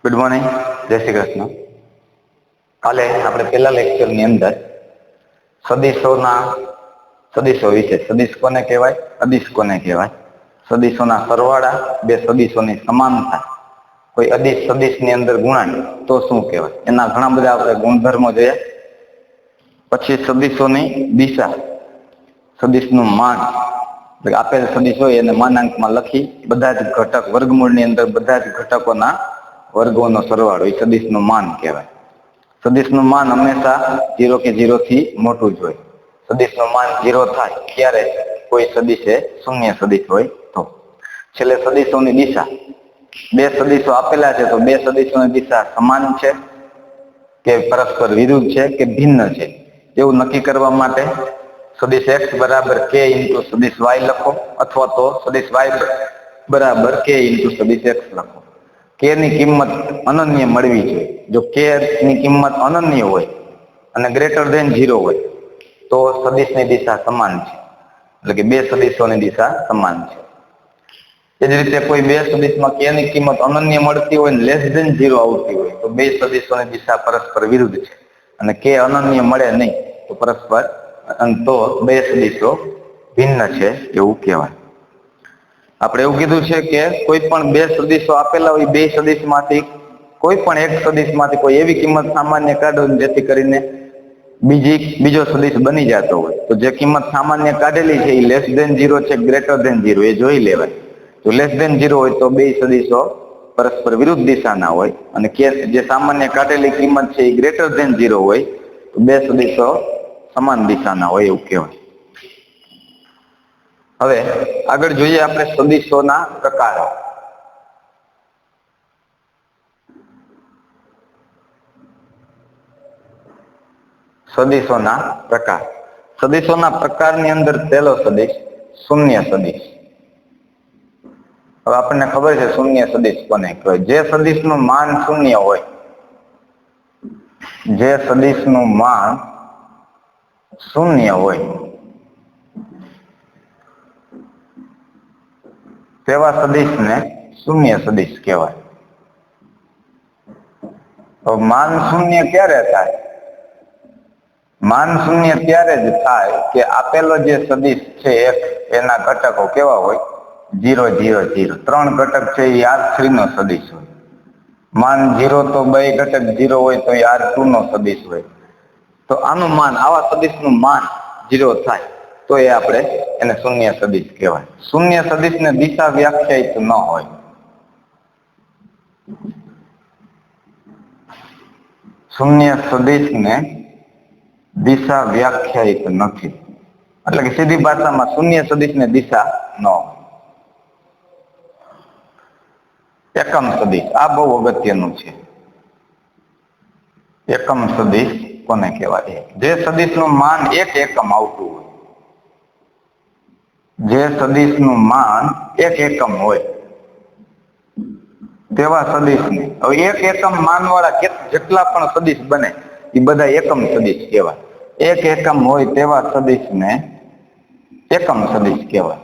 Good morning, જય શ્રી કૃષ્ણ. કાલે આપણે પહેલા લેક્ચરની અંદર સદીશો વિશે, સદીશ કોને કહેવાય, અદિશ કોને કહેવાય, સદીશોના સરવાળા, બે સદીશોની સમાનતા, કોઈ અદિશ સદીશની અંદર ગુણાય તો શું કહેવાય, એના ઘણા બધા આપણે ગુણધર્મો જોયા. પછી સદીશોની દિશા, સદીશનું માન, આપેલ સદીશ હોય એને માનાંકમાં લખી બધા જ ઘટક વર્ગમૂળની અંદર બધા જ ઘટકોના વર્ગોનો સરવાળો એ સદીશનું માન કહેવાય. સદીશનું માન હંમેશા 0 કે 0 થી મોટું જ હોય. સદીશનું માન 0 થાય ત્યારે કોઈ સદીશ એ શૂન્ય સદીશ હોય તો. છેલ્લે સદીશોની દિશા, બે સદીશો આપેલા છે તો બે સદીશોની દિશા સમાન છે કે પરસ્પર વિરુદ્ધ છે કે ભિન્ન છે એવું નક્કી કરવા માટે સદીશ x બરાબર k ઇન્ટુ સદીશ y લખો, અથવા તો સદીશ y બરાબર k ઇન્ટુ સદીશ x લખો. k ની કિંમત અનન્ય મળવી જોઈએ. જો k ની કિંમત અનન્ય હોય અને ગ્રેટર ધેન 0 હોય તો સદીશની દિશા સમાન છે, એટલે કે બે સદીશોની દિશા સમાન છે. એ જ રીતે કોઈ બે સદીશમાં k ની કિંમત અનન્ય મળતી હોય ને લેસ ધેન 0 આવતી હોય તો બે સદીશોની દિશા પરસ્પર વિરુદ્ધ છે, અને k અનન્ય મળે નહીં તો પરસ્પર તો બે સદીશો ભિન્ન છે એવું કહેવાય. આપણે એવું કીધું છે કે કોઈ પણ બે સદીશો આપેલા હોય, બે સદીશમાંથી કોઈ પણ એક સદીશમાંથી કોઈ એવી કિંમત સામાન્ય કાઢો જેથી કરીને બીજો સદીશ બની જતો હોય તો જે કિંમત સામાન્ય કાઢેલી છે એ લેસ ધેન 0 છે ગ્રેટર ધેન 0 એ જોઈ લેવાય. જો લેસ ધેન 0 હોય તો બે સદીશો પરસ્પર વિરુદ્ધ દિશાના હોય, અને જે સામાન્ય કાઢેલી કિંમત છે એ ગ્રેટર ધેન 0 હોય તો બે સદીશો સમાન દિશાના હોય એવું કહેવાય. હવે આગળ જોઈએ આપણે સદીશોના પ્રકારો. સદીશોના પ્રકાર. સદીશોના પ્રકારની અંદર પહેલો સદીશ શૂન્ય સદીશ. હવે આપણને ખબર છે શૂન્ય સદીશ કોને કહેવાય. જે સદીશનું માન શૂન્ય હોય, જે સદીશનું માન શૂન્ય હોય તેવા સદીશને શૂન્ય સદીશ કહેવાય. તો માન શૂન્ય ક્યારે થાય? માન શૂન્ય ત્યારે જ થાય કે આપેલો જે સદીશ છે એક, એના ઘટકો કેવા હોય? 0 0 0. 3 ઘટક છે એ R3 નો સદીશ હોય. માન 0 તો બે ઘટક 0 હોય તો એ R2 નો સદીશ હોય. તો આનું માન, આવા સદીશનું માન 0 થાય તો એ આપણે એને શૂન્ય સદીશ કહેવાય. શૂન્ય સદીશને દિશા વ્યાખ્યાયિત ન હોય. શૂન્ય સદીશને દિશા વ્યાખ્યાયિત નથી, એટલે કે સીધી ભાષામાં શૂન્ય સદીશને દિશા ન હોય. એકમ સદીશ, આ બહુ અગત્યનું છે. એકમ સદીશ કોને કહેવાય? જે સદીશનું માન એક એકમ આવતું હોય, જે સદીશનું માન એક એકમ હોય તેવા સદીશને, હવે એક એકમ માનવાળા જેટલા પણ સદીશ બને એ બધા એકમ સદીશ કહેવાય. એક એકમ હોય તેવા સદીશને એકમ સદીશ કહેવાય.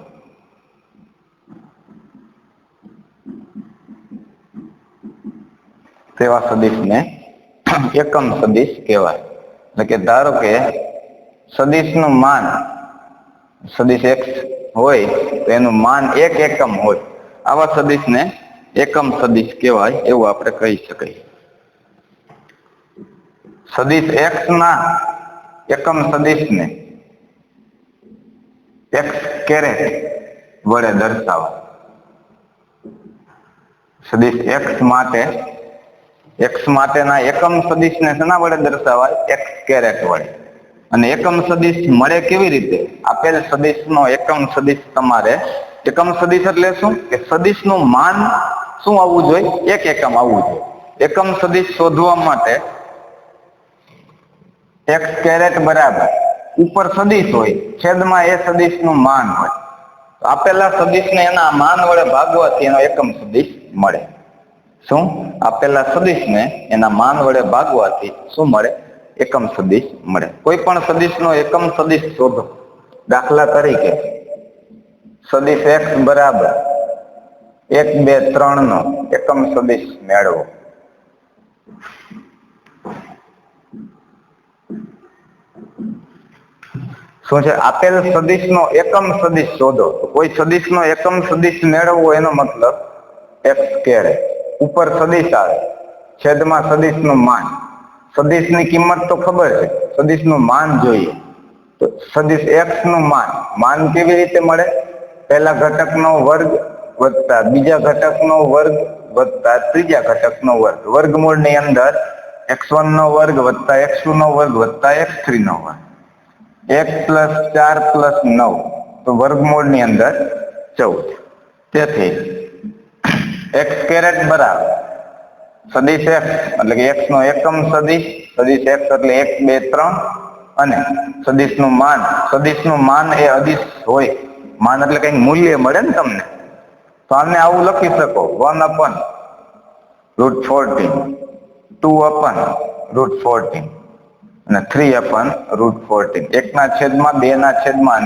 તેવા સદીશને એકમ સદીશ કહેવાય. એટલે કે ધારો કે સદીશનું માન, સદીશ x હોય તો એનું માન એક એકમ હોય, આવા સદીશને એકમ સદીશ કહેવાય એવું આપણે કહી શકીએ. સદીશ x ના એકમ સદીશને x કેરેટ વડે દર્શાવાય. સદીશ x માટેના એકમ સદીશને શેના વડે દર્શાવાય? x કેરેટ વડે. અને એકમ સદીશ મળે કેવી રીતે? આપેલ સદીશનો એકમ સદીશ તમારે, એકમ સદીશ એટલે શું કે સદીશનું માન શું આવવું જોઈએ? એક એકમ આવવું જોઈએ. એકમ સદીશ શોધવા માટે x કેરેટ બરાબર ઉપર સદીશ હોય, છેદમાં એ સદીશનું માન હોય. આપેલા સદીશને એના માન વડે ભાગવાથી એનો એકમ સદીશ મળે. શું? આપેલા સદીશને એના માન વડે ભાગવાથી શું મળે? એકમ સદીશ મળે. કોઈ પણ સદીશનો એકમ સદીશ શોધો. દાખલા તરીકે સદીશ x બરાબર 1 2 3 નો એકમ સદીશ મેળવો. શું છે? આપેલ સદિશનો એકમ સદિશ શોધો. કોઈ સદિશનો એકમ સદિશ મેળવવો એનો મતલબ x સ્ક્વેર. ઉપર સદિશ આવે, છેદમાં સદિશનું માન. સદિશની કિંમત તો ખબર છે, સદિશનું માન જોઈએ. તો સદિશ x નું માન કેવી રીતે મળે? પહેલા ઘટકનો વર્ગ વત્તા બીજા ઘટકનો વર્ગ વત્તા ત્રીજા ઘટકનો વર્ગ. વર્ગમૂળની અંદર x1 નો વર્ગ વત્તા x2 નો વર્ગ વત્તા x3 નો વર્ગ. 1 + 4 + 9 તો વર્ગમૂળની અંદર 14. તેથી x કેરેટ બરાબર સદિશ x એટલે કે x નો એકમ સદિશ x એટલે 1 2 3 અને સદિશનું માન એ અદિશ હોય. માન એટલે કઈ મૂલ્ય મળે ને તમને, તો આને આવું લખી શકો 1/√14, 2/√14 અને 3/√14. 1/2, 2/2 અને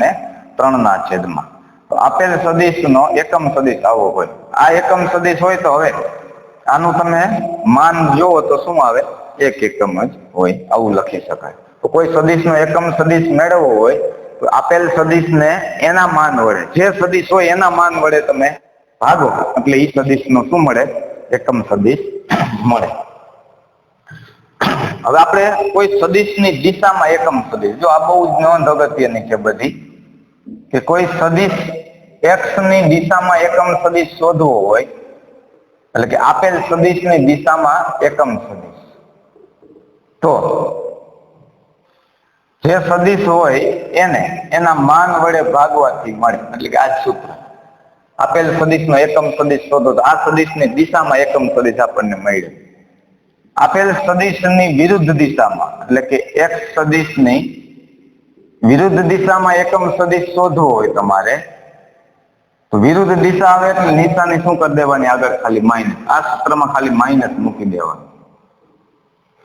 3/3. તો આપેલ સદિશનો એકમ સદિશ આવો હોય. આ એકમ સદિશ હોય તો હવે આનું તમે માન જોવો તો શું આવે? એક એકમ જ હોય. આવું લખી શકાય. તો કોઈ સદિશનો એકમ સદિશ મેળવવો હોય તો આપેલ સદિશને એના માન વડે, જે સદિશ હોય એના માન વડે તમે ભાગો એટલે એ સદિશનો શું મળે? એકમ સદિશ મળે. હવે આપણે કોઈ સદિશની દિશામાં એકમ સદિશ, જો આ બહુ જ નોંધ અગત્યની છે બધી, કે કોઈ સદિશ x ની દિશામાં એકમ સદિશ શોધવો હોય એટલે કે આપેલ સદિશની દિશામાં એકમ સદિશ, તો જે સદિશ હોય એને એના માન વડે ભાગવાથી મળે. એટલે કે આ જ સૂત્ર. આપેલ સદિશનો એકમ સદિશ શોધો તો આ સદિશની દિશામાં એકમ સદિશ આપણને મળે. આપેલ સદિશની વિરુદ્ધ દિશામાં એટલે કે x સદિશની વિરુદ્ધ દિશામાં એકમ સદિશ શોધવો હોય તમારે તો વિરુદ્ધ દિશા આવે એટલે નિશાની શું કરી દેવાની? આગળ ખાલી માઇનસ. આ સૂત્રમાં ખાલી માઇનસ મૂકી દેવાનું.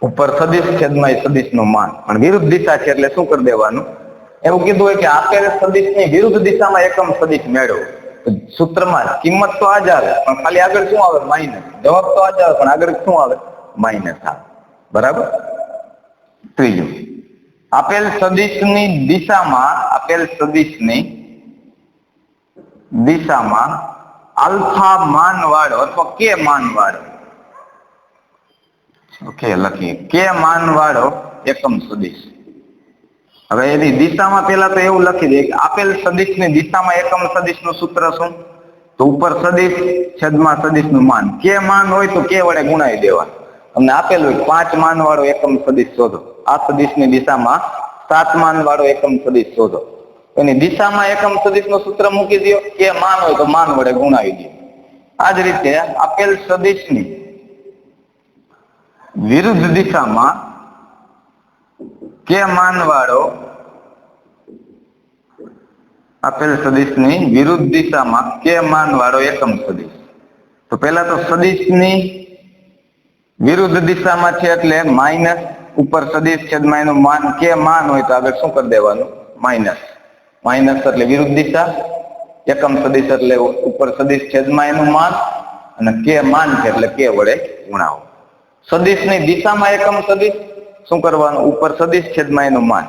ઉપર સદિશ છેદમાં એ સદિશનું માન, પણ વિરુદ્ધ દિશા છે એટલે શું કરી દેવાનું? એવું કીધું હોય કે આપેલ સદિશની વિરુદ્ધ દિશામાં એકમ સદિશ મેળવો. સૂત્રમાં કિંમત તો આ જ આવે પણ ખાલી આગળ શું આવે? માઇનસ. જવાબ તો આ જ આવે પણ આગળ શું આવે? માઇનસ આવે. બરાબર. ત્રીજું, આપેલ સદિશની દિશામાં આલ્ફા માન વાળો અથવા કે માન વાળો, ઓકે લખીએ, કે માન વાળો એકમ સદિશ. હવે એની દિશામાં પેલા તો એવું લખી દે કે આપેલ સદિશની દિશામાં એકમ સદિશનું સૂત્ર શું? તો ઉપર સદિશ છેદમાં સદિશનું માન. કે માન હોય તો કે વડે ગુણાવી દેવા. તમને આપેલું હોય 5 માન વાળો એકમ સદિશ શોધો. આ સદિશની દિશામાં 7 માન વાળો એકમ સદિશ શોધો. એની દિશામાં એકમ સદિશનું સૂત્ર મૂકી દો. કે માન હોય તો માન વડે ગુણાવી દો. આ જ રીતે આપેલ સદિશની વિરુદ્ધ દિશામાં કે માન વાળો આપેલ સદિશની વિરુદ્ધ દિશામાં કે માન વાળો એકમ સદિશ. તો પહેલા તો સદિશની વિરુદ્ધ દિશામાં છે એટલે માઇનસ. ઉપર સદિશ છેદમાં એનું માન કે માન હોય તો આગળ શું કરી દેવાનું? માઇનસ. માઇનસ એટલે વિરુદ્ધ દિશા, એકમ સદિશ એટલે ઉપર સદિશ છેદમાં એનું માન અને કે માન છે એટલે કે વડે ગુણાવો. સદિશની દિશામાં એકમ સદિશ શું કરવાનું? ઉપર સદિશ છેદમાં એનું માન.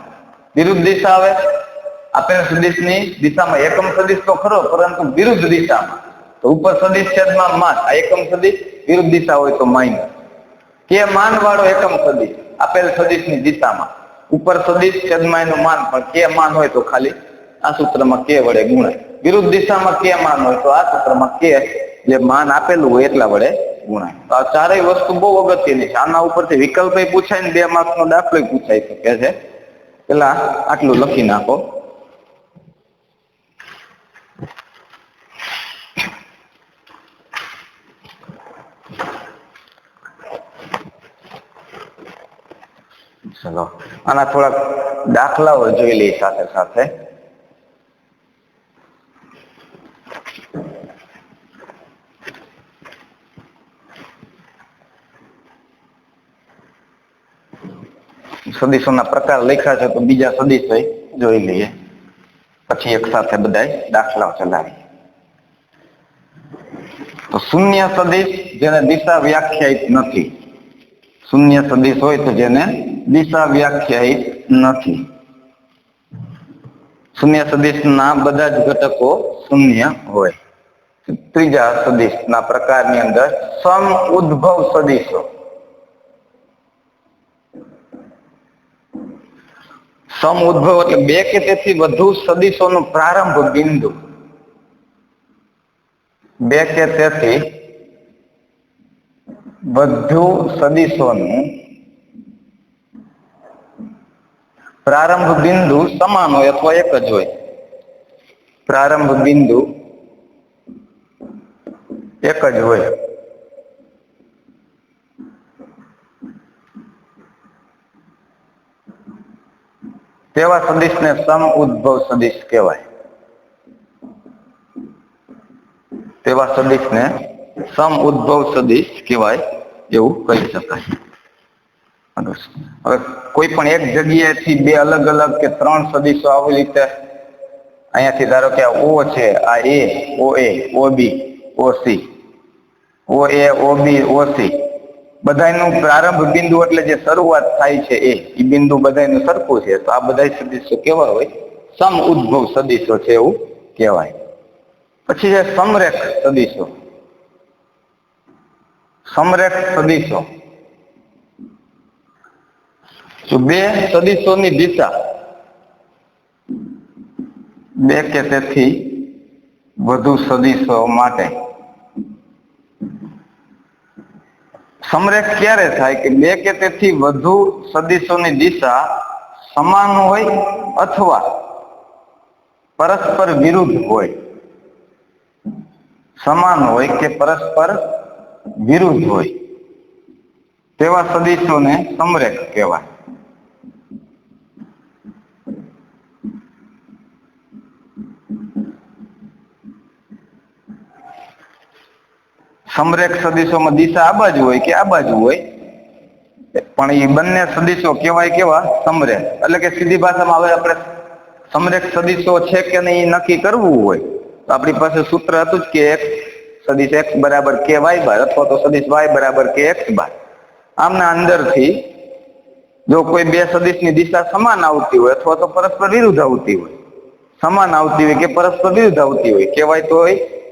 વિરુદ્ધ દિશા આવે, આપેલ સદિશની દિશામાં એકમ સદિશ તો ખરો પરંતુ વિરુદ્ધ દિશામાં, તો ઉપર સદિશ છેદમાં માન. આ એકમ સદિશ વિરુદ્ધ દિશા હોય તો માઇનસ. કે માન વાળો એકમ સદિશ આપેલ સદિશની દિશામાં, ઉપર સદિશ છેદમાં એનું માન, પણ કે માન હોય તો ખાલી આ સૂત્રમાં કે વડે ગુણાય. વિરુદ્ધ દિશામાં કે માન હોય તો આ સૂત્રમાં કે જે માન આપેલું હોય એટલા વડે ગુણાય. તો આ ચારેય વસ્તુ બહુ અગત્યની છે. આના ઉપરથી વિકલ્પ પૂછાય ને 2 માર્ક્સનો દાખલો પૂછાઈ શકે છે. પેલા આટલું લખી નાખો. ચલો આના થોડાક દાખલાઓ જોઈ લઈએ સાથે સાથે. સદિશોના પ્રકાર લખ્યા છે તો બીજા સદિશ જોઈ લઈએ, પછી એક સાથે બધાય દાખલાઓ ચલાવીએ. તો શૂન્ય સદિશ જેને દિશા વ્યાખ્યાયિત નથી. શૂન્ય સદિશ હોય તો જેને દિશા વ્યાખ્યાયિત નથી. શૂન્ય સદિશના બધા જ ઘટકો શૂન્ય હોય. ત્રીજા સદિશના પ્રકારની અંદર સમ ઉદ્ભવ સદિશો. સમ ઉદ્ભવ એટલે બે કે તેથી વધુ સદિશોનું પ્રારંભ બિંદુ. બે કે તેથી વધુ સદિશોનું પ્રારંભ બિંદુ સમાન હોય અથવા એક જ હોય. પ્રારંભ બિંદુ એક જ હોય. તેવા સદિશને સમ ઉદ્ભવ સદિશ કહેવાય. તેવા સદિશને સમ ઉદ્ભવ સદિશ કહેવાય એવું કહી શકાય. હવે કોઈ પણ એક જગ્યાએથી બે અલગ અલગ કે ત્રણ સદિશો આવી રીતે અહીંયાથી ધારો કે ઓ છે, આ એ, ઓ એ, ઓ બી, ઓ સી, ઓ એ, ઓ બી, ઓ સી, બધાનું પ્રારંભ બિંદુ એટલે જે શરૂઆત થાય છે એ બિંદુ બધાનું સરખું છે. તો આ બધા સદિશો કેવા હોય? સમ ઉદ્ભવ સદિશો છે એવું કહેવાય. પછી છે સમરેખ સદિશો. સમરેખ સદિશો જો બે સદિશોની દિશા બે કે તેથી વધુ સદિશો માટે સમરેખ ક્યારે થાય કે બે કે તેથી વધુ સદિશોની દિશા સમાન હોય અથવા પરસ્પર વિરુદ્ધ હોય. સમાન હોય કે પરસ્પર વિરુદ્ધ હોય તેવા સદિશોને સમરેખ કહેવાય. સમરેખ સદિશોમાં દિશા આ બાજુ હોય કે આ બાજુ હોય, પણ એ બંને સદિશો કહેવાય કેવા? સમરેખ. એટલે કે સીધી ભાષામાં હવે આપણે સમરેખ સદિશો છે કે નહીં નક્કી કરવું હોય તો આપણી પાસે સૂત્ર હતું જ કે એક સદિશ x બરાબર k y બાર અથવા તો સદિશ y બરાબર k x બાર. આમના અંદરથી જો કોઈ બે સદિશની દિશા સમાન આવતી હોય અથવા તો પરસ્પર વિરુદ્ધ આવતી હોય, સમાન આવતી હોય કે પરસ્પર વિરુદ્ધ આવતી હોય, કહેવાય તો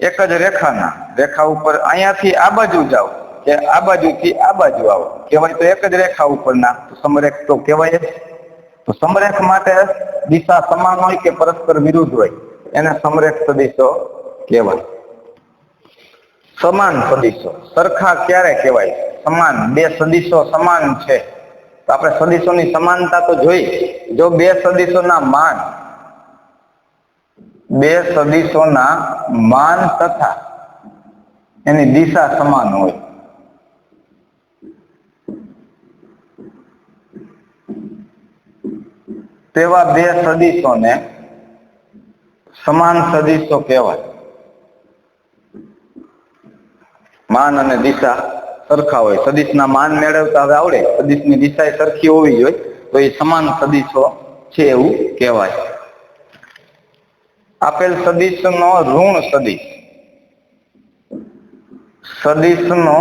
એક જ રેખાના રેખા ઉપર અહીંયાથી આ બાજુ જાઓ કે આ બાજુથી આ બાજુ આવો, કહેવાય તો એક જ રેખા ઉપરના, તો સમરેખ તો કહેવાય જ. તો સમરેખ માટે દિશા સમાન હોય કે પરસ્પર વિરુદ્ધ હોય એને સમરેખ સદિશો કહેવાય. સમાન સદિશો સરખા ક્યારે કહેવાય? સમાન. બે સદિશો સમાન છે તો આપણે સદિશોની સમાનતા તો જોઈ. જો બે સદિશોના માન તથા એની દિશા સમાન હોય તેવા બે સદિશોને સમાન સદિશો કહેવાય. માન અને દિશા સરખા હોય. સદિશના માન મેળવતા હવે આવડે, સદિશની દિશા સરખી હોવી જોઈએ તો એ સમાન સદિશો છે એવું કહેવાય. આપેલ સદિશનો ઋણ સદિશ. સદિશનો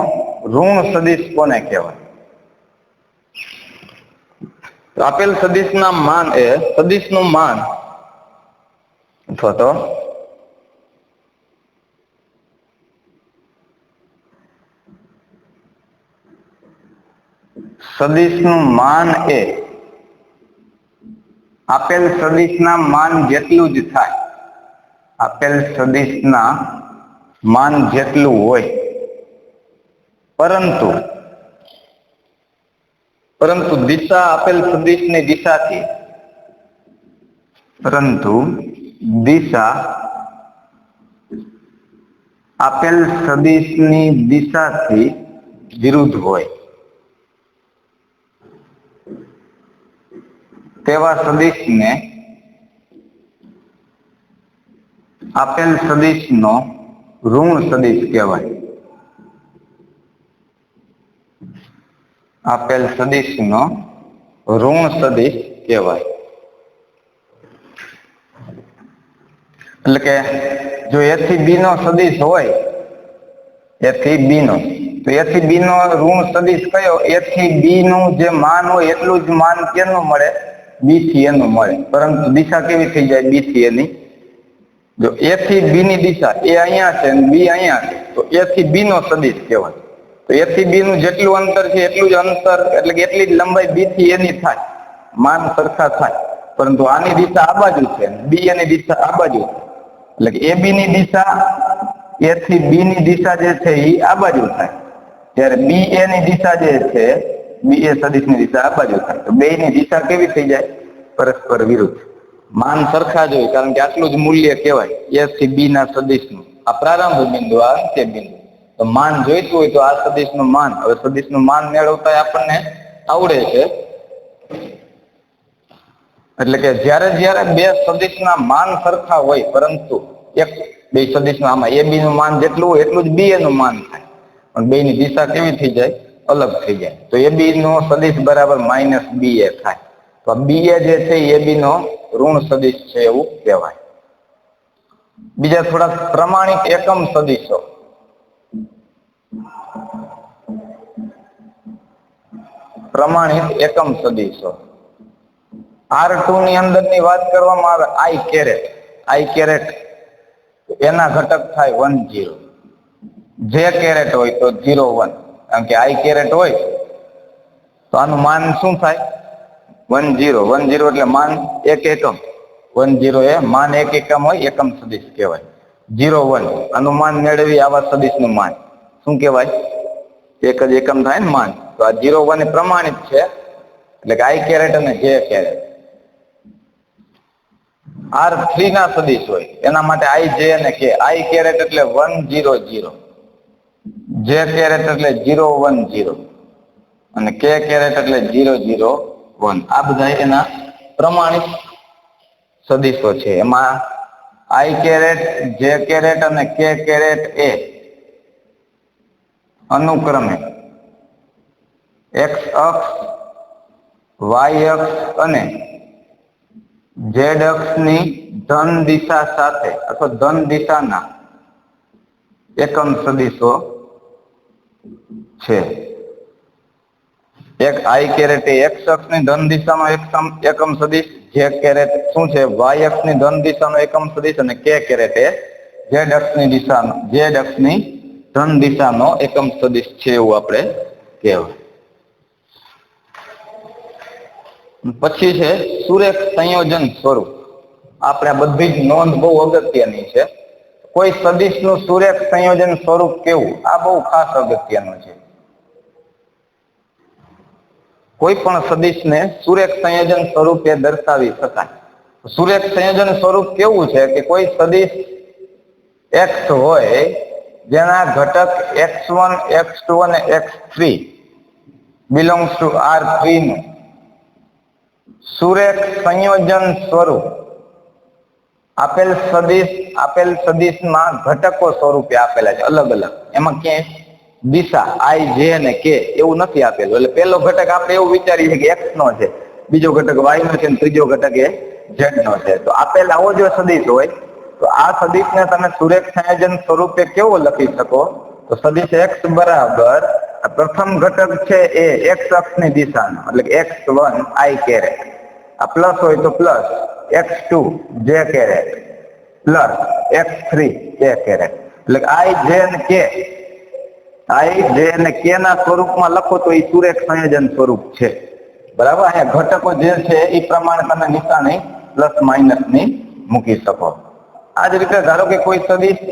ઋણ સદિશ કોને કહેવાય? આપેલ સદિશના માન એ સદિશનું માન અથવા તો સદિશનું માન એ આપેલ સદિશના માન જેટલું જ થાય. આપેલ સદિશના માન જેટલું હોય પરંતુ દિશા આપેલ સદિશની દિશાથી આપેલ સદિશની દિશાથી વિરુદ્ધ હોય તેવા સદિશને આપેલ સદિશનો ઋણ સદિશ કહેવાય. આપેલ સદિશનો ઋણ સદિશ કહેવાય. એટલે કે જો a થી b નો સદિશ હોય, a થી b નો તો a થી b નો ઋણ સદિશ કયો? a થી b નું જે માન હોય એટલું જ માન કેનું મળે? b થી a નું મળે, પરંતુ દિશા કેવી થઈ જાય? b થી a ની. જો a થી b ની દિશા a અહીંયા છે અને b અહીંયા છે, તો a થી b નો સદિશ કહેવાય. તો a થી b નું જેટલું અંતર છે એટલું જ અંતર, એટલે કે એટલી જ લંબાઈ b થી a ની થાય, માન સરખા થાય. પરંતુ આની દિશા આ બાજુ છે, b ની દિશા આ બાજુ છે, એટલે કે ab ની દિશા a થી b ની દિશા જે છે એ આ બાજુ થાય, ત્યારે ba ની દિશા જે છે, ba સદિશ ની દિશા આ બાજુ થાય. તો બે ની દિશા કેવી થઈ જાય? પરસ્પર વિરુદ્ધ. માન સરખા જ હોય, કારણ કે આટલું જ મૂલ્ય કહેવાય a થી b ના સદિશનું. આ પ્રારંભ બિંદુ, આ અંત્ય બિંદુ. તો માન જોઈતું હોય તો આ સદિશનું માન, હવે સદિશનું માન મેળવતા આપણને આવડે છે. એટલે કે જ્યારે બે સદિશના માન સરખા હોય, પરંતુ બે સદિશના આમાં ab નું માન જેટલું હોય એટલું જ ba નું માન થાય, પણ બે ની દિશા કેવી થઈ જાય? અલગ થઈ જાય. તો ab નો સદિશ બરાબર -ba થાય. તો ba જે છે એ ab નો ઋણ સદિશ છે એવું કહેવાય. બીજા થોડા પ્રમાણિક એકમ સદિશો. પ્રમાણિત એકમ સદિશો R2 ની અંદરની વાત કરવામાં આવે, i કેરેટ એના ઘટક થાય 1 0. j કેરેટ હોય તો 0 1, કારણ કે i કેરેટ હોય તો આનું માન શું થાય? 1 0. 1 0 એટલે માન એક એકમ. 1 0 એ માન એક એકમ હોય, એકમ સદિશ કહેવાય. 0 1 આનું માન મેળવી આવા સદિશનું માન શું કહેવાય? એક જ એકમ થાય ને માન. તો આ 0 1 એ પ્રમાણિત છે, એટલે કે i કેરેટ અને j કેરેટ. R3 ના સદિશ હોય એના માટે i j અને k. i કેરેટ એટલે 1 0 0, j કેરેટ એટલે 0 1 0 અને k કેરેટ એટલે 0 0 1. આ બધા એના પ્રમાણિત સદિશો છે. એમાં i કેરેટ, j કેરેટ અને k કેરેટ એ અનુક્રમે x અક્ષ, y અક્ષ અને z અક્ષની ધન દિશા સાથે અથવા ધન દિશાના એકમ સદિશો છે. એક i કેરેટ એ x અક્ષની ધન દિશાનો એકમ સદિશ, j કેરેટ શું છે? y અક્ષની ધન દિશાનો એકમ સદિશ અને k કેરેટ એ z અક્ષની ધન દિશાનો એકમ સદિશ છે એવું આપણે કહેવાય. પછી છે સુરેખ સંયોજન સ્વરૂપ. આપણે બધી જ નોંધ બહુ અગત્યની છે. કોઈ સદિશનું સુરેખ સંયોજન સ્વરૂપ કેવું? આ બહુ ખાસ અગત્યનું છે. કોઈ પણ સદિશને સુરેખ સંયોજન સ્વરૂપે દર્શાવી શકાય. સુરેખ સંયોજન સ્વરૂપ કેવું છે કે કોઈ સદિશ x હોય જેના ઘટક x1, x2 અને x3 belongs to R3 નું સુરેખ સંયોજન સ્વરૂપ આપેલ સદિશમાં ઘટકો સ્વરૂપે આપેલા છે, અલગ અલગ. એમાં ક્યાંય દિશા i j અને k એવું નથી આપેલું. એટલે પહેલો ઘટક આપણે એવું વિચારીએ કે x નો છે, બીજો ઘટક y નો છે અને ત્રીજો ઘટક એ z નો છે. તો આપેલ આવો જો સદિશ હોય તો આ સદિશને તમે સુરેખ સંયોજન સ્વરૂપે કેવો લખી શકો? તો સદિશ x બરાબર પ્રથમ ઘટક છે એ x અક્ષની દિશાનો, એટલે કે x1 i કેરેટ, આ પ્લસ હોય તો plus x2 j caret plus x3 k caret. એટલે i j અને k ના સ્વરૂપમાં લખો તો એ સુરેખ સંયોજન સ્વરૂપ છે. બરાબર. અહીંયા ઘટકો જે છે એ પ્રમાણે તમે નિશાની પ્લસ માઇનસ ની મૂકી શકો. આ જ રીતે ધારો કે કોઈ સદિશ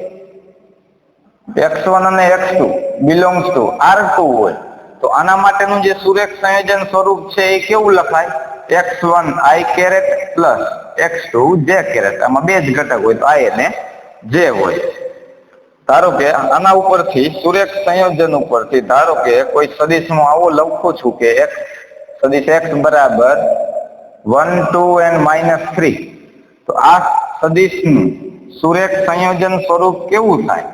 x1 અને x2 belongs to R2 હોય તો આના માટેનું જે સુરેખ સંયોજન સ્વરૂપ છે એ કેવું લખાય? x1 i caret plus x2 j caret. આમાં બે જ ઘટક હોય તો i અને j હોય. ધારો કે આના ઉપરથી સુરેખ સંયોજન ઉપરથી ધારો કે કોઈ સદિશ હું આવો લખું છું કે સદિશ x બરાબર 1 2 and -3. તો આ સદિશનું સુરેખ સંયોજન સ્વરૂપ કેવું થાય?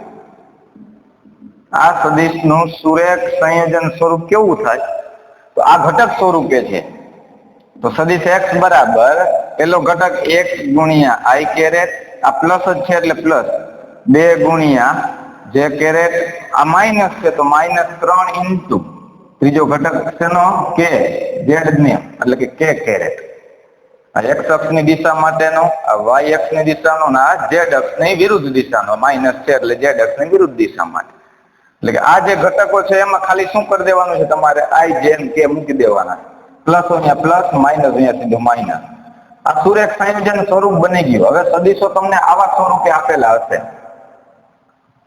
આ સદિશનું સુરેખ સંયોજન સ્વરૂપ કેવું થાય? તો આ ઘટક સ્વરૂપે છે. તો સદિશ x બરાબર પેલો ઘટક 1 ગુણ્યા i કેરેટ, આ પ્લસ જ છે એટલે પ્લસ 2 ગુણ્યા j કેરેટ, આ માઇનસ છે તો -3 ઇન્ટુ ત્રીજો ઘટક શેનો કે ઝેડ ને એટલે કે કે કેરેટ. આ એક્સ અક્ષની દિશા માટેનો, આ વાય અક્ષની દિશાનો અને આ ઝેડ અક્ષની વિરુદ્ધ દિશાનો. માઇનસ છે એટલે ઝેડ અક્ષની વિરુદ્ધ દિશા માટે. એટલે કે આ જે ઘટકો છે એમાં ખાલી શું કરી દેવાનું છે તમારે આઈ જેમ કે મૂકી દેવાના. પ્લસ અહીંયા પ્લસ, માઇનસ અહીંયા સીધું માઇનસ. આ સુરેખ સંયોજન સ્વરૂપ બની ગયું. હવે સદીશો તમને આવા સ્વરૂપે આપેલા હશે.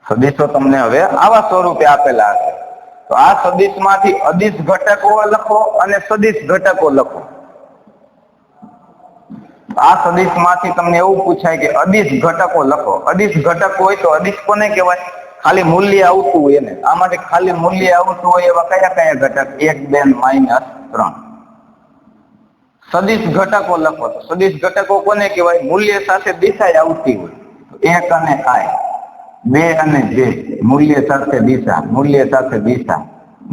સદીશો તમને હવે આવા સ્વરૂપે આપેલા હશે. તો આ સદીશમાંથી અદિશ ઘટકો લખો અને સદીશ ઘટકો લખો. આ સદીશમાંથી તમને એવું પૂછાય કે અદિશ ઘટકો લખો. અદિશ ઘટકો હોય તો અદિશ કોને કહેવાય? ખાલી મૂલ્ય આવતું હોય એને. આમાંથી ખાલી મૂલ્ય આવતું હોય એવા કયા કયા ઘટક? 1 2 -3. સદિશ ઘટકો લખો. તો સદિશ ઘટકો કોને કહેવાય? મૂલ્ય સાથે દિશા આવતી હોય. 1 અને I, 2 અને J, મૂલ્ય સાથે દિશા, મૂલ્ય સાથે દિશા,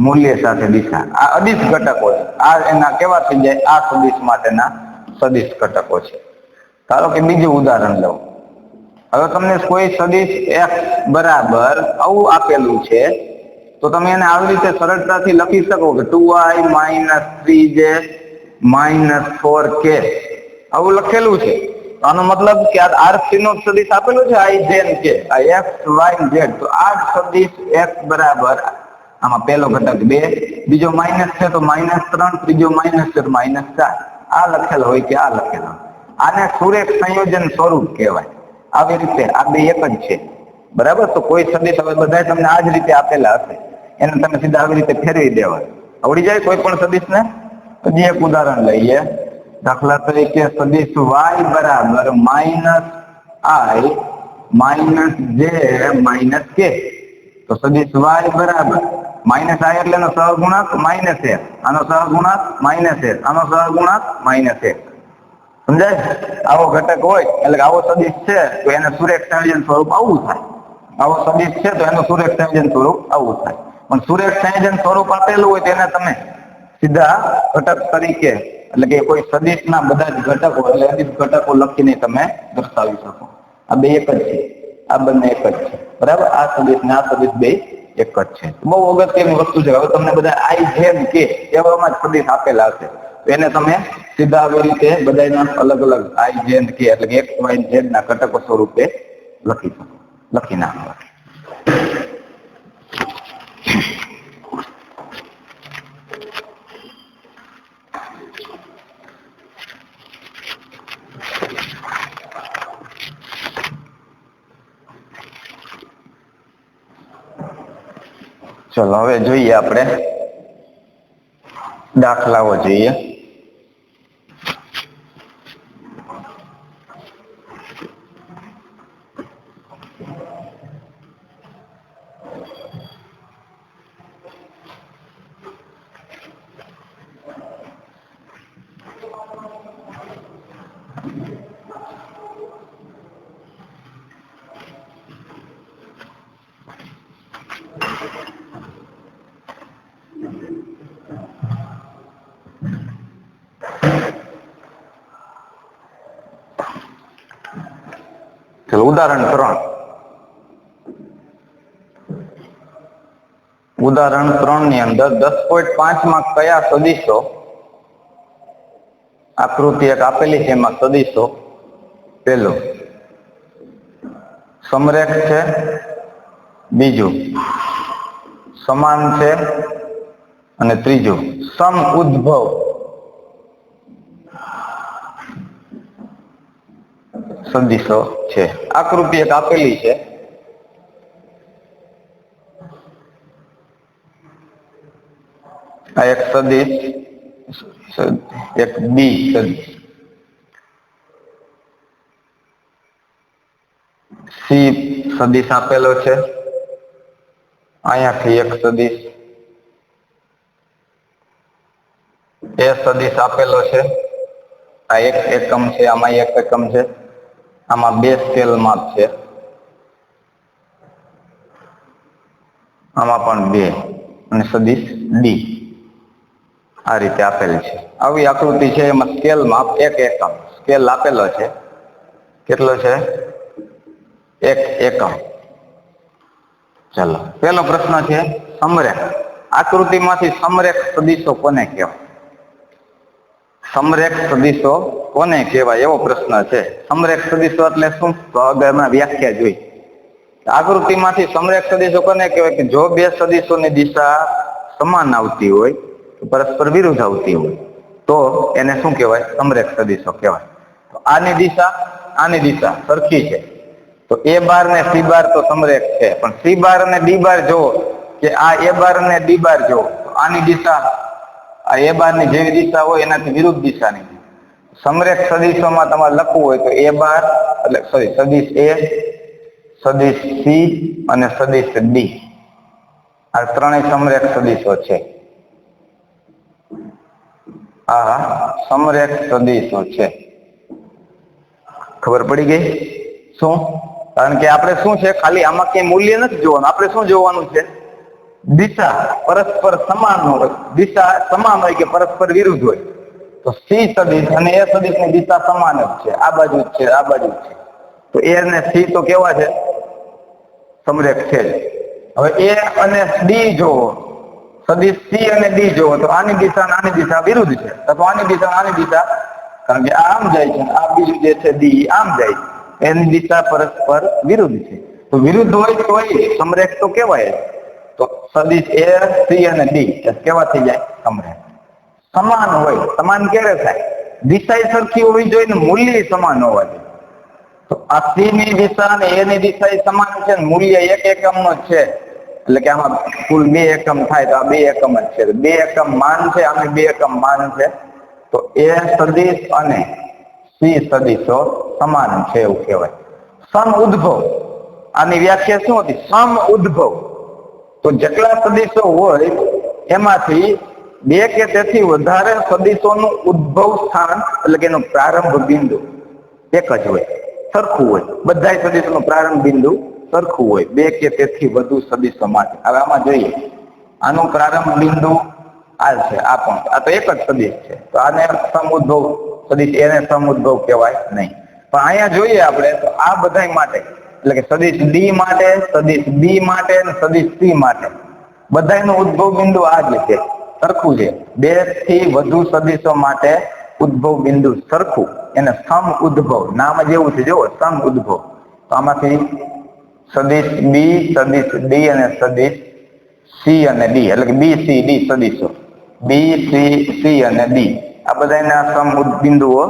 મૂલ્ય સાથે દિશા. આ અદિશ ઘટકો છે. આ એના કેવા થઈ જાય? આ સદિશ માટેના સદિશ ઘટકો છે. ધારો કે બીજું ઉદાહરણ લઉં. હવે તમને કોઈ સદિશ x બરાબર આવું આપેલું છે તો તમે એને આવી રીતે સરળતાથી લખી શકો કે 2i - 3j - 4k આવું લખેલું છે. આનો મતલબ કે આ R3 નો સદિશ આપેલો છે i j k, આ x y z. તો આ સદિશ x બરાબર આમાં પહેલો ઘટક 2, બીજો માઇનસ છે તો -3, ત્રીજો માઇનસ છે તો -4. આ લખેલો હોય કે આ લખેલો. આને સુરેખ સંયોજન સ્વરૂપ કહેવાય. આવી રીતે આ બે એક જ છે, બરાબર. તો કોઈ સદિશ હવે બધા તમને આ જ રીતે આપેલા હશે, એને તમે સીધા આવી રીતે ફેરવી દેવા. આવડી જાય કોઈ પણ સદિશને. હજી એક ઉદાહરણ લઈએ. દાખલા તરીકે સદિશ y બરાબર -i - j - k. તો સદિશ y બરાબર -i એટલે એનો સહગુણક -1, આનો સહગુણક -1, આનો સહગુણક -1. સમજાય? આવો ઘટક હોય એટલે આવો સદિશ છે તો એને સુરેખ સંયોજન સ્વરૂપ આવું થાય. આવો સદિશ છે તો એનું સુરેખ સંયોજન સ્વરૂપ આવું થાય. પણ સુરેખ સંયોજન સ્વરૂપ આપેલું હોય તેને તમે સીધા ઘટક તરીકે એટલે કે કોઈ સદિશના બધા જ ઘટકો એટલે અદિશ ઘટકો લખીને તમે દર્શાવી શકો. આ બે એક જ છે, આ બંને એક જ છે, બરાબર. આ સદિશ ને આ સદિશ બે એક જ છે. બહુ અગત્યની વસ્તુ છે. હવે તમને બધા i જેમ કે એવામાં જ સદિશ આપેલા હશે તો એને તમે સીધા આવી રીતે બધાના અલગ અલગ i જેમ કે એટલે કે x y z ના ઘટકો સ્વરૂપે લખી શકો, લખી નાખો. ચલો હવે જોઈએ આપણે દાખલાઓ જોઈએ. ઉદાહરણ 3. ઉદાહરણ 3 ની અંદર 10.5 માં કયા સદિશો, આકૃતિ એક આપેલી છે એમાં સદિશો પેલો સમરેખ છે, બીજું સમાન છે અને ત્રીજું સમ ઉદ્ભવ સદિશો છે. આકૃતિ એક આપેલી છે. આ એક સદિશ, એક બી સદિશ, સી સદિશ આપેલો છે. અહીંયાથી એક સદિશ, એ સદિશ આપેલો છે. આ એક એકમ છે, આમાં એક એકમ છે, આમાં 2 સ્કેલ માપ છે, આમાં પણ 2 અને સદિશ ડી આ રીતે આપેલ છે. આવી આકૃતિ છે એમાં સ્કેલ માપ 1 એકમ સ્કેલ આપેલો છે. કેટલો છે? 1 એકમ. ચલો પહેલો પ્રશ્ન છે સમરેખ. આકૃતિમાંથી સમરેખ સદીશો કોને કહેવાય? સમરેખ સદીશો કોને કહેવાય એવો પ્રશ્ન છે. સમરેખ સદીશો એટલે શું? તો આગળમાં વ્યાખ્યા જોઈ. આકૃતિમાંથી સમરેખ સદીશો કોને કહેવાય? કે જો બે સદીશોની દિશા સમાન આવતી હોય, પરસ્પર વિરુદ્ધ આવતી હોય, તો એને શું કહેવાય? સમરેખ સદીશો કહેવાય. તો આની દિશા સરખી છે, તો એ બાર ને સી બાર તો સમરેખ છે. પણ સી બાર અને ડી બાર જોવો કે આ એ બાર અને ડી બાર જોવો, તો આની દિશા આ એ બાર ની જેવી દિશા હોય એનાથી વિરુદ્ધ દિશાની. સમરેખ સદીશોમાં તમારે લખવું હોય તો એ બાર એટલે સદીશ એ, સદીશ સી અને સદીશ ડી, આ ત્રણેય સમરેખ સદીશો છે. આ સમરેખ સદીશો છે. ખબર પડી ગઈ? શું? કારણ કે આપણે શું છે, ખાલી આમાં કઈ મૂલ્ય નથી જોવાનું. આપણે શું જોવાનું છે? દિશા પરસ્પર સમાન હોય, દિશા સમાન હોય કે પરસ્પર વિરુદ્ધ હોય. તો સી સદીશ અને એ સદીશની દિશા સમાન જ છે, આ બાજુ જ છે, આ બાજુ જ છે. તો એ અને સી તો કેવા છે? સમરેખ છે. હવે એ અને ડી જોવો, સદીશ સી અને ડી જોવો, તો આની દિશા અને આની દિશા વિરુદ્ધ છે. તો આની દિશા આની દિશા, કારણ કે આ આમ જાય છે, આ બીજું જે છે ડી આમ જાય છે, એની દિશા પરસ્પર વિરુદ્ધ છે. તો વિરુદ્ધ હોય તો સમરેખ તો કેવાય. તો સદીશ એ, સી અને ડી કેવા થઈ જાય? સમરેખ. સમાન હોય, સમાન ક્યારે થાય? દિશા સરખી હોવી જોઈએ ને મૂલ્ય સમાન હોવા જોઈએ. તો આ સી ની દિશા અને એ ની દિશા સમાન છે, મૂલ્ય એક એકમ નો છે. એટલે કે આમાં કુલ 2 એકમ થાય તો આ 2 એકમ જ છે. 2 એકમ માન છે, આમે 2 એકમ માન છે. તો એ સદીશ અને સી સદીશો સમાન છે એવું કહેવાય. સમ ઉદ્ભવ, આની વ્યાખ્યા શું હતી? સમ ઉદ્ભવ. તો જેટલા સદીશો હોય એમાંથી 2 કે તેથી વધારે સદીશોનું ઉદ્ભવ સ્થાન એટલે કે એનું પ્રારંભ બિંદુ એક જ હોય, સરખું હોય. બધા સદીશોનું પ્રારંભ બિંદુ સરખું હોય 2 કે તેથી વધુ સદીશો માટે. હવે આમાં જોઈએ, આનું પ્રારંભ બિંદુ આ છે, આ પણ આ તો એક જ સદીશ છે, તો આને સમુદ્ભવ સદીશ, એને સમુદ્ભવ કહેવાય નહીં. પણ અહીંયા જોઈએ આપણે તો આ બધા માટે એટલે કે સદીશ ડી માટે, સદીશ બી માટે અને સદીશ સી માટે બધાનું ઉદ્ભવ બિંદુ આ જ છે, સરખું છે. 2 થી વધુ સદીશો માટે ઉદ્ભવ બિંદુ સરખું, એને સમ ઉદ્ભવ નામ જ એવું છે. જો સમ ઉદ્ભવ, તો આમાંથી સદીશ બી, સદીશ ડી અને સદીશ સી અને ડી એટલે કે બી સી ડી સદીશો, બી સી અને ડી આ બધાના સમ બિંદુઓ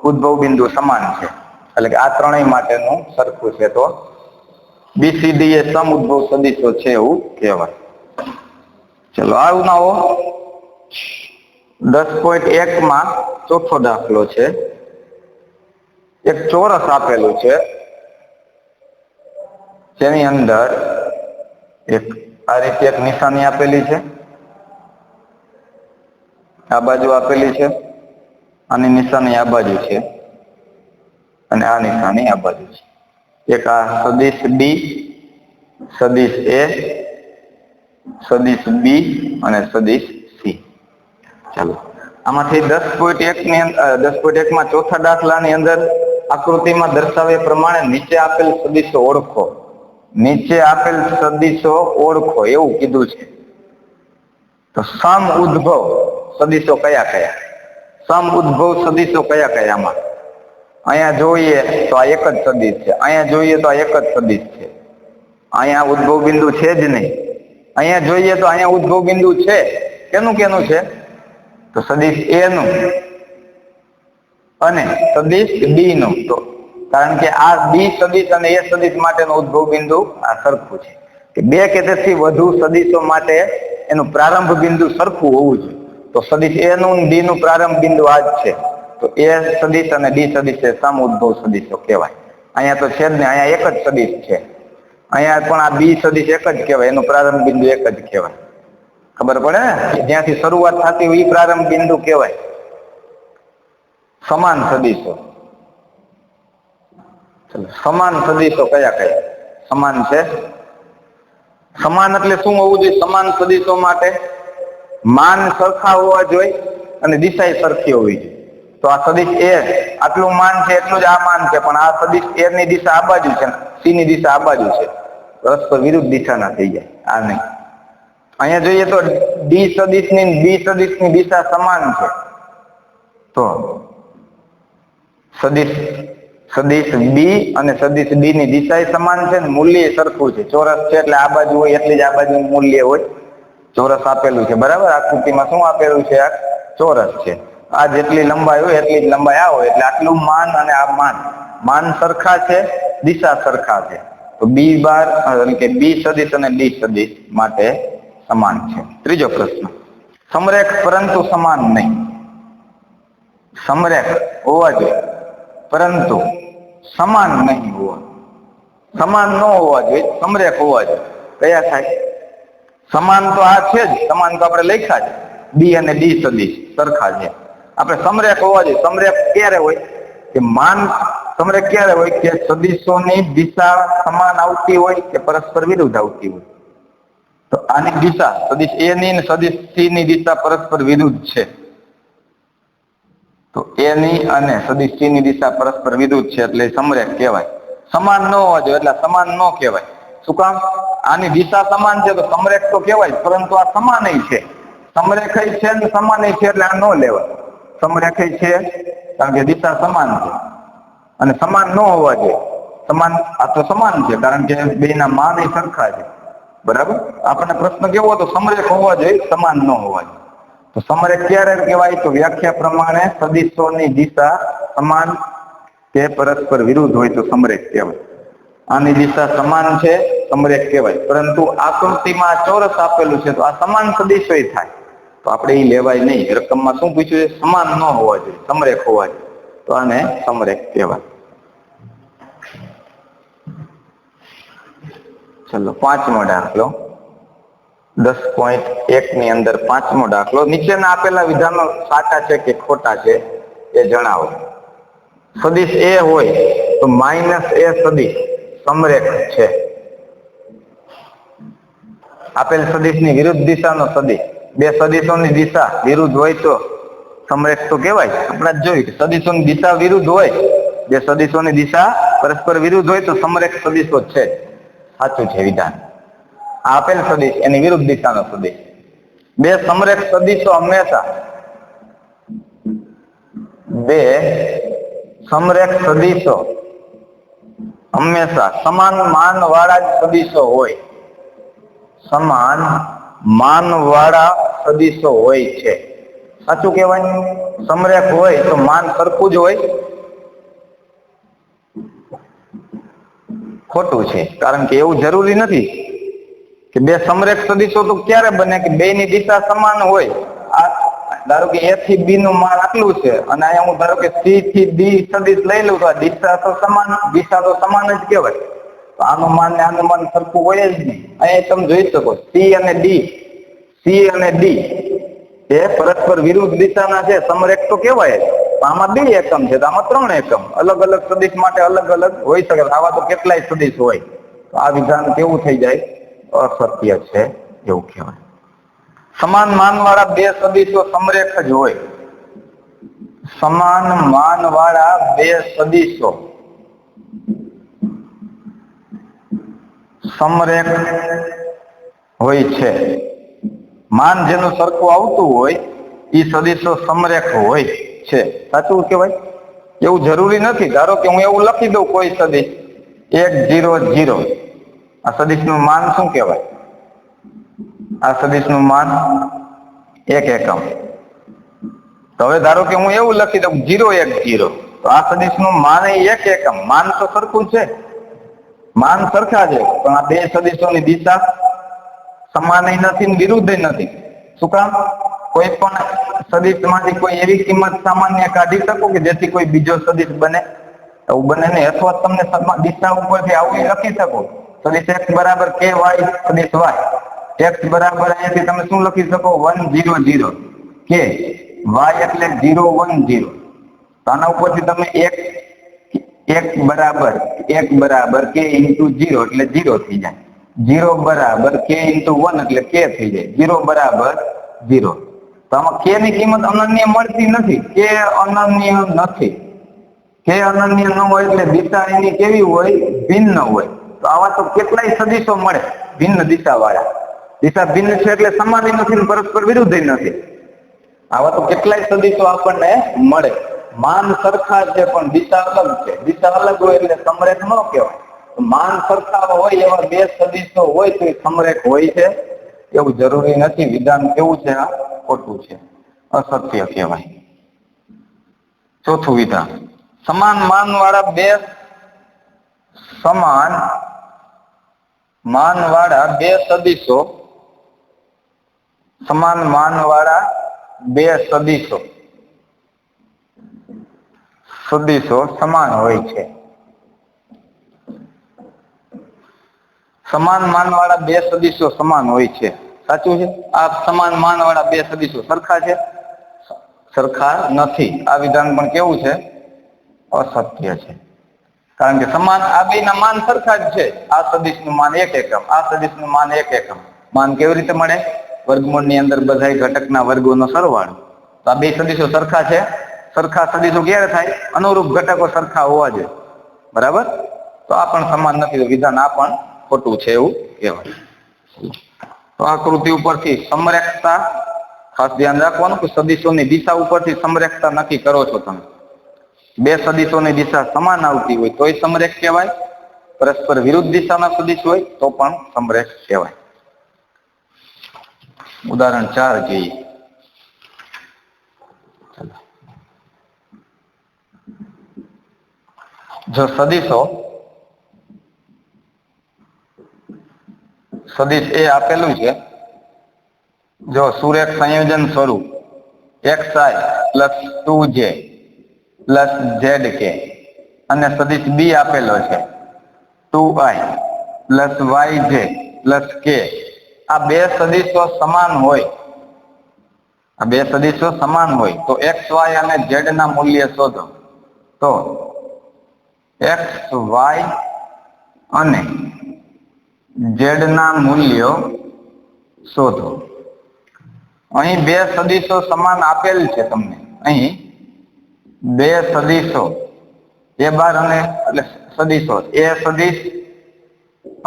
ઉદ્ભવ બિંદુ સમાન છે. એટલે કે આ ત્રણેય માટેનું સરખું છે. તો બીસીડી એ સમ ઉદ્ભવ સદીશો છે એવું કહેવાય. ચલો આવું નાઓ 10.1 માં ચોથો દાખલો છે. એક ચોરસ આપેલું છે, જેની અંદર એક આ રીતે એક નિશાની આપેલી છે, આ બાજુ આપેલી છે, આની નિશાની આ બાજુ છે અને આ નિશાની આ બાજુ છે. એક આ સદીશ ડી, સદીશ એ, સદીશ બી અને સદીશ સી. ચાલો આમાંથી 10.1 ની 10.1 માં ચોથા દાખલાની અંદર આકૃતિમાં દર્શાવ્યા પ્રમાણે નીચે આપેલ સદીશો ઓળખો. નીચે આપેલ સદીશો ઓળખો એવું કીધું છે. તો સમ ઉદ્ભવ સદીશો કયા કયા? સમ ઉદ્ભવ સદીશો કયા કયા? આમાં અહીંયા જોઈએ તો આ એક જ સદીશ છે, અહીંયા જોઈએ તો આ એક જ સદીશ છે, અહીંયા ઉદ્ભવ બિંદુ છે જ નહીં. અહીંયા જોઈએ તો અહીંયા ઉદ્ભવ બિંદુ છે. કેનું છે? તો સદીશ એ નું અને સદીશ ડી નું. તો કારણ કે આ બી સદીશ અને એ સદીશ માટેનું ઉદ્ભવ બિંદુ આ સરખું છે. કે 2 કે તેથી વધુ સદીશો માટે એનું પ્રારંભ બિંદુ સરખું હોવું જોઈએ. તો સદીશ એ નું ડી નું પ્રારંભ બિંદુ આ જ છે. તો એ સદીશ અને ડી સદીશ એ સમ ઉદ્ભવ સદીશો કહેવાય. અહીંયા તો છે જ ને, અહીંયા એક જ સદીશ છે. અહીંયા પણ આ બી સદીશ એક જ કહેવાય, એનું પ્રારંભ બિંદુ એક જ કહેવાય. ખબર પડે ને? જ્યાંથી શરૂઆત થતી હોય એ પ્રારંભ બિંદુ કહેવાય. સમાન સદીશો, સમાન સદીશો કયા કયા? સમાન છે. સમાન એટલે શું હોવું જોઈએ? સમાન સદીશો માટે માન સરખા હોવા જોઈએ અને દિશા સરખી હોવી જોઈએ. તો આ સદીશ એ આટલું માન છે એટલું જ આ માન છે, પણ આ સદીશ એ ની દિશા આ બાજુ છે, સી ની દિશા આ બાજુ છે. પરસ્પર વિરુદ્ધ દિશાના થઈ જાય. આ નહીં. અહીંયા જોઈએ તો ડી સદિશની બી સદિશની દિશા સમાન છે. તો સદિશ બી અને સદિશ ડી ની દિશા સમાન છે ને મૂલ્ય સરખું છે. ચોરસ છે એટલે આ બાજુ હોય એટલી જ આ બાજુ મૂલ્ય હોય. ચોરસ આપેલું છે બરાબર. આકૃતિમાં શું આપેલું છે? આ ચોરસ છે. આ જેટલી લંબાઈ હોય એટલી જ લંબાઈ આ હોય એટલે આટલું માન અને આ માન સરખા છે, દિશા સરખા છે. તો બી બાર એટલે કે બી સદિશ અને ડી સદિશ માટે સમાન છે. ત્રીજો પ્રશ્ન, સમરેખ પરંતુ સમાન નહીં. સમરેખ હોવા જોઈએ પરંતુ સમાન નહીં હોવા. સમાન ન હોવા જોઈએ, સમરેખ હોવા જોઈએ. કયા થાય? સમાન તો આ છે જ, સમાન તો આપણે લખ્યા છે. બી અને ડી સદિશ સરખા છે. આપણે સમરેખ હોવા જોઈએ. સમરેખ ક્યારે હોય? કે સમરેખ ક્યારે હોય? કે સદિશોની દિશા સમાન આવતી હોય કે પરસ્પર વિરુદ્ધ આવતી હોય. તો આની દિશા સદિશ એ ની અને સદિશ સી ની દિશા પરસ્પર વિરુદ્ધ છે. તો એ ની અને સદિશ સી ની દિશા પરસ્પર વિરુદ્ધ છે એટલે સમરેખ કહેવાય. સમાન ન હોવા જોઈએ એટલે સમાન ન કહેવાય. શું કામ? આની દિશા સમાન છે તો સમરેખ તો કહેવાય, પરંતુ આ સમાનય છે. સમરેખ છે ને સમાનય છે એટલે આ ન લેવાય. સમરેખ છે કારણ કે દિશા સમાન છે અને સમાન ન હોવા જોઈએ. સમાન આ તો સમાન છે કારણ કે બેના માન સરખા છે. બરાબર. આપણને પ્રશ્ન કેવો હતો? સમરેખ હોવા જોઈએ, સમાન ન હોવા જોઈએ. તો સમરેખ ક્યારે કહેવાય? તો વ્યાખ્યા પ્રમાણે સદિશોની દિશા સમાન કે પરસ્પર વિરુદ્ધ હોય તો સમરેખ કહેવાય. આની દિશા સમાન છે, સમરેખ કહેવાય. પરંતુ આકૃતિમાં ચોરસ આપેલું છે તો આ સમાન સદિશોય થાય તો આપણે એ લેવાય નહીં. રકમમાં શું પૂછ્યું છે? સમાન ન હોવા જોઈએ, સમરેખ હોવા જોઈએ. તો આને સમરેખ કહેવાય. ચલો, પાંચમો દાખલો 10.1 ની અંદર પાંચમો દાખલો. નીચેના આપેલા વિધાનો સાચા છે કે ખોટા છે એ જણાવો. સદિશ એ હોય તો -a સદિશ સમરેખ છે. આપેલ સદિશની વિરુદ્ધ દિશાનો સદિશ, બે સદિશોની દિશા વિરુદ્ધ હોય તો સમરેખ તો કહેવાય. આપણે જોયું કે સદિશોની દિશા વિરુદ્ધ હોય, બે સદિશોની દિશા પરસ્પર વિરુદ્ધ હોય તો સમરેખ સદિશો છે. સાચું છે વિધાન. આપેલ સદિશ એની વિરુદ્ધ દિશાનો સદિશ. બે સમરેખ સદિશો હંમેશા સમાન માન વાળા જ સદિશો હોય. સમાન માન વાળા સદિશો હોય છે. સાચું કહેવાય. સમરેખ હોય તો માન સરખું જ હોય. ખોટું છે, કારણ કે એવું જરૂરી નથી કે બે સમરેખ સદિશો તો ક્યારે બને કે બે ની દિશા સમાન હોય. ધારો કે એ થી બી નું માન આટલું છે અને અહીંયા હું ધારો કે સી થી ડી સદિશ લઈ લઉં તો આ દિશા તો સમાન જ કહેવાય. તો આનું માન ને આનું માન સરખું હોય જ નહીં. અહીંયા તમે જોઈ શકો સી અને ડી એ પરસ્પર વિરુદ્ધ દિશાના છે. સમરેખ તો કહેવાય જ. આમાં 2 એકમ છે તો આમાં 3 એકમ. અલગ અલગ સદિશ માટે અલગ અલગ હોઈ શકે. આવા તો કેટલાય સદિશ હોય. તો આ વિધાન કેવું થઈ જાય? અસત્ય છે એવું કહેવાય. સમાન માન વાળા બે સદિશો સમરેખ જ હોય. સમાન માન વાળા બે સદિશો સમરેખ હોય છે. માન જેનું સરખું આવતું હોય એ સદિશો સમરેખ હોય છે. સાચું કહેવાય. એવું જરૂરી નથી. ધારો કે હું એવું લખી દઉં કોઈ સદિશ 1 0 0, આ સદિશનું માન શું કહેવાય? આ સદિશનું માન 1 એકમ. તો હવે ધારો કે હું એવું લખી દઉં 0 1 0, તો આ સદિશનું માન 1 એકમ. માન તો સરખું છે, માન સરખા છે, પણ આ બે સદિશોની દિશા સમાન નથી ને વિરુદ્ધ નથી. શું કામ? કોઈ પણ સદિશમાંથી કોઈ એવી કિંમત સામાન્ય કાઢી શકો કે જેથી કોઈ બીજો સદિશ બને? એવું બને નહીં. અથવા તમને દિશા ઉપરથી આવું લખી શકો સદિશ x બરાબર k y સદિશ y. x બરાબર અહીંયાથી તમે શું લખી શકો? 1 0 0 k y એટલે 0 1 0. આના ઉપરથી તમે x બરાબર k into 0 એટલે 0 થઈ જાય. 0 બરાબર k into 1 એટલે k થઈ જાય. 0 બરાબર 0. તો આમાં k ની કિંમત અનન્ય મળતી નથી. k અનન્ય નથી. k અનન્ય ન હોય એટલે દિશા એની કેવી હોય? ભિન્ન હોય. તો આવા તો કેટલાય સદીશો મળે ભિન્ન દિશા વાળા. દિશા ભિન્ન છે એટલે સમાન નથી, પરસ્પર વિરુદ્ધ નથી. આવા તો કેટલાય સદીશો આપણને મળે. માન સરખા છે પણ દિશા અલગ છે. દિશા અલગ હોય એટલે સમરેખ ન કહેવાય. માન સરખા હોય એવા બે સદીશો હોય તો એ સમરેખ હોય છે એવું જરૂરી નથી. વિધાન કેવું છે? આ ખોટું છે, અસત્ય કહેવાય. ચોથું વિધાન, સમાન માન વાળા બે સમાન માન વાળા બે સદીશો સમાન માન વાળા બે સદીશો સમાન હોય છે. સમાન માન વાળા બે સદીશો સમાન હોય છે. સાચું છે? આ સમાન માન વાળા બે સદીશો સરખા છે? સરખા નથી. આ વિધાન પણ કેવું છે? અસત્ય છે. કારણ કે સમાન આ બેના માન સરખા જ છે. આ સદીશનું માન 1 એકમ, આ સદીશનું માન 1 એકમ. માન કેવી રીતે મળે? વર્ગમૂળની અંદર બધા ઘટકના વર્ગોનો સરવાળો. તો આ બે સદીશો સરખા છે. સરખા સદીશો ક્યારે થાય? અનુરૂપ ઘટકો સરખા હોવા જોઈએ. બરાબર? તો આ પણ સમાન નથી. વિધાન આ પણ ખોટું છે એવું કહેવાય. તો આકૃતિ ઉપરથી સમરેખતા ખાસ ધ્યાન રાખવાનું કે સદીશોની દિશા ઉપરથી સમરેખતા નક્કી કરો છો તમે. બે સદીશોની દિશા સમાન આવતી હોય તોય સમરેખ કહેવાય. પરસ્પર વિરુદ્ધ દિશાના સદીશ હોય તો પણ સમરેખ કહેવાય. ઉદાહરણ 4 જોઈએ. જો સદીશ એ આપેલું છે, જો સુરેખ સંયોજન સ્વરૂપ xi plus 2j plus zk અને સદીશ બી આપેલો છે 2i plus yj plus k. આ બે સદીશો સમાન હોય, તો xy અને z ના મૂલ્ય શોધો. તો xy અને z ના મૂલ્યો શોધો. અહીં બે સદીશો સમાન આપેલ છે તમને. અહીં બે સદીશો એ બાર અને એટલે સદીશો એ સદીશ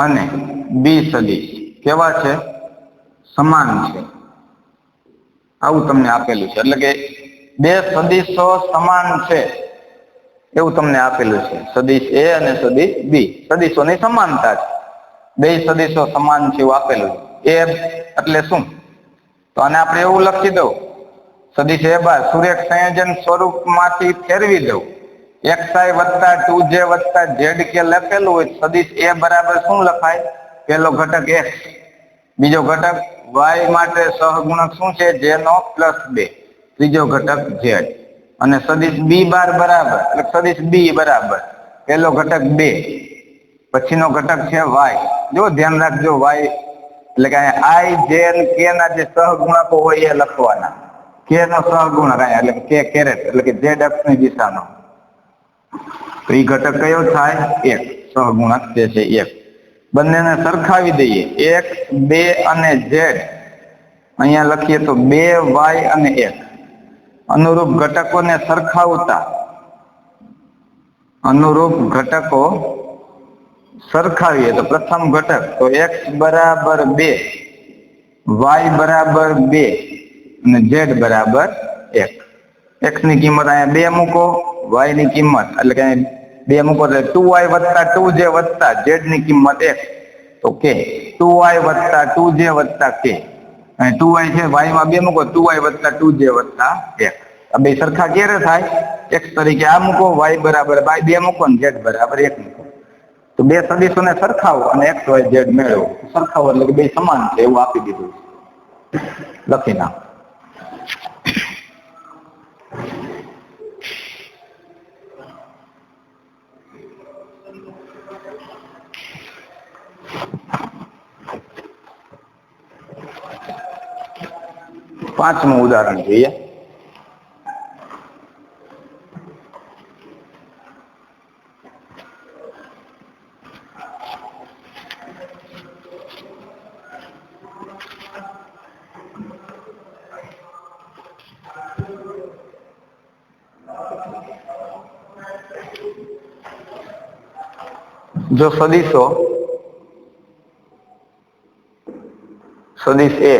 અને બી સદીશ કેવા છે? સમાન છે. આવું તમને આપેલું છે. એટલે કે બે સદીશો સમાન છે એવું તમને આપેલું છે. સદીશ એ અને સદીશ બી સદીશોની સમાનતા છે. બે સદીશો સમાન છે એવું આપેલું છે. એ એટલે શું? તો આને આપણે એવું લખી દઉં, સદીશ એ બાર સુરેખ સંયોજન સ્વરૂપમાંથી ફેરવી દઉં. xi વત્તા 2j વત્તા zk લખેલું હોય સદીશ એ બરાબર શું લખાય? પહેલો ઘટક x, બીજો ઘટક y માટે સહગુણક શું છે? j નો પ્લસ 2, ત્રીજો ઘટક z. અને સદીશ બી બાર બરાબર એટલે સદીશ બી બરાબર પહેલો ઘટક 2, પછીનો ઘટક છે y. જો ધ્યાન રાખજો, y એટલે કે i j અને k ના જે સહગુણકો હોય એ લખવાના. k નો સહગુણક એટલે k કેરેટ એટલે કે z અક્ષની દિશાનો. તો એ ઘટક કયો થાય? 1. સહગુણક જે છે 1. બંનેને સરખાવી દઈએ, x 2 અને z. અહીંયા લખીએ તો 2y અને 1. અનુરૂપ ઘટકોને સરખાવતા સરખાવીએ તો પ્રથમ ઘટક તો x બરાબર 2, y બરાબર 2 અને z બરાબર 1. x ની કિંમત અહીંયા 2 મૂકો, y ની કિંમત એટલે કે 2 મૂકો એટલે 2y વત્તા 2j વત્તા z ની કિંમત 1. તો k 2y વત્તા 2j વત્તા k. અને 2y છે, y માં 2 મૂકો 2y વત્તા 2j વત્તા 1. આ બે સરખા ક્યારે થાય? x તરીકે આ મૂકો, y બરાબર 2 મૂકો ને z બરાબર 1 મૂકો. તો બે સદીશોને સરખાવો અને x y z મેળવો. સરખાવો એટલે કે બે સમાન છે એવું આપી દીધું છે. લખી નાખો. પાંચમું ઉદાહરણ જોઈએ. જો સદીશો સદિશ એ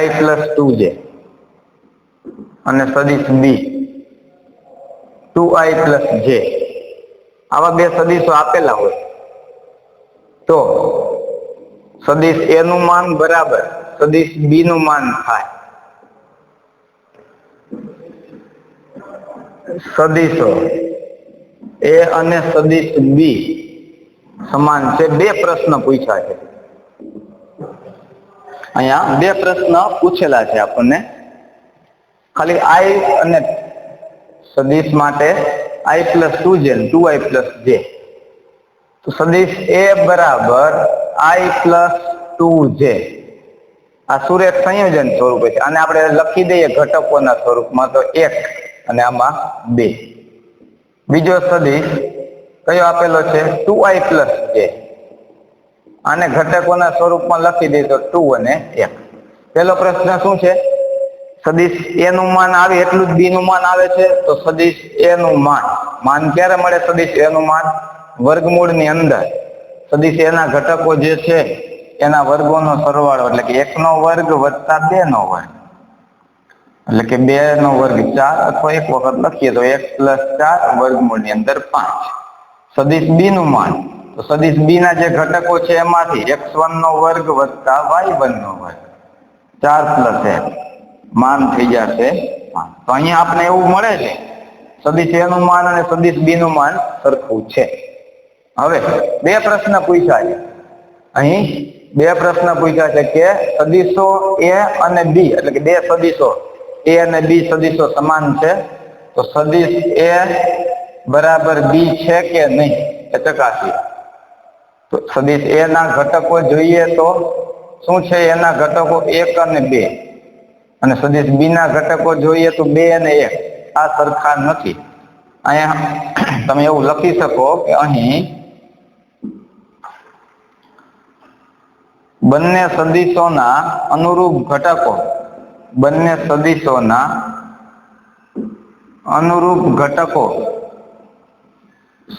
i પ્લસ 2j અને સદિશ બી 2i પ્લસ j, આવા બે સદિશો આપેલા હોય તો સદિશ એ નું માન બરાબર સદિશ બી નું માન થાય. સદિશો એ અને સદિશ બી સમાન છે. બે પ્રશ્ન પૂછ્યા છે અહીંયા, બે પ્રશ્ન પૂછેલા છે આપણને. ખાલી i અને સદિશ માટે i plus 2j 2i plus j. તો સદિશ એ બરાબર i પ્લસ 2j, આ સુરેખ સંયોજન સ્વરૂપે છે. આને આપણે લખી દઈએ ઘટકોના સ્વરૂપમાં, તો 1 અને આમાં 2. બીજો સદિશ કયો આપેલો છે? 2i plus j. આને ઘટકોના સ્વરૂપમાં લખી દઈએ તો 2 અને 1. પહેલો પ્રશ્ન શું છે? સદિશ એ નું માન આવે એટલું જ બી નું માન આવે છે. તો સદિશ એ નું માન ક્યારે મળે? સદિશ એ નું માન વર્ગમૂળ ની અંદર સદિશ એ ના ઘટકો જે છે એના વર્ગોનો સરવાળો, એટલે કે 1 નો વર્ગ વત્તા 2 નો વર્ગ, એટલે કે 2 નો વર્ગ 4, અથવા એક વખત લખીએ તો 1 પ્લસ 4 વર્ગમૂળ ની અંદર 5. સદિશ બી નું માન, તો સદિશ બી ના જે ઘટકો છે એમાંથી x1 નો વર્ગ વત્તા y1 નો વર્ગ, 4 પ્લસ 1 માન થઈ જશે 5. તો અહીંયા આપણે એવું મળે છે સદિશ એ નું માન અને સદિશ બી નું માન સરખું છે. હવે બે પ્રશ્ન પૂછ્યા છે અહીં, બે પ્રશ્ન પૂછ્યા છે કે સદિશો એ અને બી, એટલે કે બે સદિશો એ અને બી સદિશો સમાન છે. તો સદિશ એ બરાબર બી છે કે નહીં એ ચકાસીએ. તો સદિશ એ ના ઘટકો જોઈએ તો શું છે? એના ઘટકો 1 અને 2, અને સદિશ બી ના ઘટકો જોઈએ તો 2 અને 1. આ સરખા નથી. અહીંયા તમે એવું લખી શકો કે અહીં બંને સદિશોના અનુરૂપ ઘટકો, બંને સદિશોના અનુરૂપ ઘટકો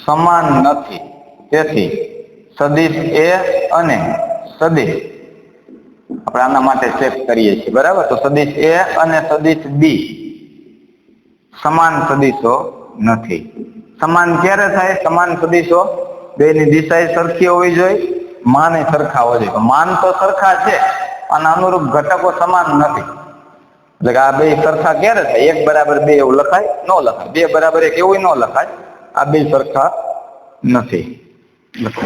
સમાન નથી. તેથી સદિશ એ અને સદિશ, આપણે આના માટે ચેક કરીએ છીએ, બરાબર? તો સદિશ એ અને સદિશ બી સમાન સદિશો નથી. સમાન ક્યારે થાય? સમાન સદિશો બેની દિશા સરખી હોવી જોઈએ, માન સરખા હોવા જોઈએ. માન તો સરખા છે અને અનુરૂપ ઘટકો સમાન નથી. એટલે કે આ બે સરખા ક્યારે થાય? 1 બરાબર 2 એવું લખાય? ન લખાય. 2 બરાબર 1 એવું ન લખાય. આ બે સરખા નથી. લખો.